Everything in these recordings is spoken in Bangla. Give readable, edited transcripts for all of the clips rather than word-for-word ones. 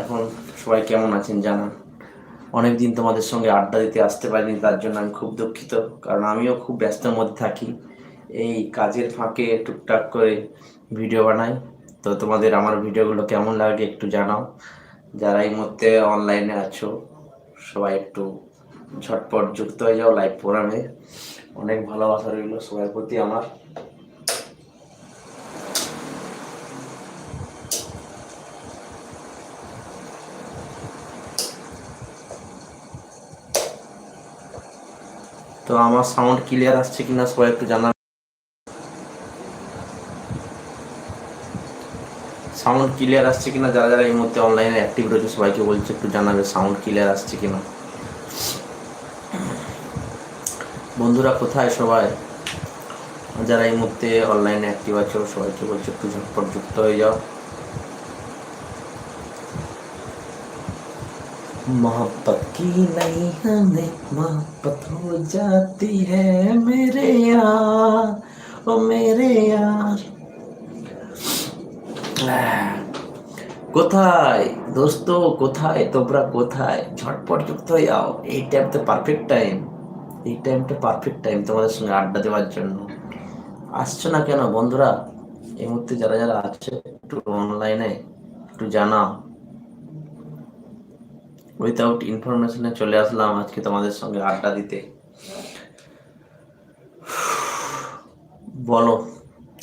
এখন সবাই কেমন আছেন জানান। অনেকদিন তোমাদের সঙ্গে আড্ডা দিতে আসতে পারিনি, তার জন্য আমি খুব দুঃখিত, কারণ আমিও খুব ব্যস্তের মধ্যে থাকি। এই কাজের ফাঁকে টুকটাক করে ভিডিও বানাই। তো তোমাদের আমার ভিডিওগুলো কেমন লাগে একটু জানাও। যারা এই মুহূর্তে অনলাইনে আছো সবাই একটু ঝটপট যুক্ত হয়ে যাও লাইভ প্রোগ্রামে। অনেক ভালোবাসা রইল সবার প্রতি আমার। তো আমার সাউন্ড ক্লিয়ার আসছে কিনা সবাই একটু জানান। সাউন্ড ক্লিয়ার আসছে কিনা, যারা যারা এই মুহূর্তে অনলাইনে অ্যাক্টিভ রয়েছে সবাইকে বলছে একটু জানাবে সাউন্ড ক্লিয়ার আসছে কিনা। বন্ধুরা কোথায় সবাই, যারা এই মুহূর্তে অনলাইনে অ্যাক্টিভ আছো সবাইকে বলছে একটু ঝটপট যুক্ত হয়ে যাও। मोहब्बत की नहीं हमें मोहब्बत हो जाती है मेरे यार, ओ मेरे यार। কোথায় দোস্ত, কোথায় তোমরা, কোথায় ঝটপট যুক্ত হয়ে যাও। এই টাইমটা পারফেক্ট টাইম, এই টাইমটা পারফেক্ট টাইম তোমাদের সঙ্গে আড্ডা দেওয়ার জন্য। আসছো না কেন বন্ধুরা? এই মুহূর্তে যারা যারা আছে একটু অনলাইনে একটু জানাও। উইথাউট ইনফরমেশনে চলে আসলাম আজকে তোমাদের সঙ্গে আড্ডা দিতে। বলো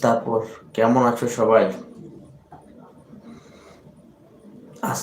তারপর কেমন আছো সবাই?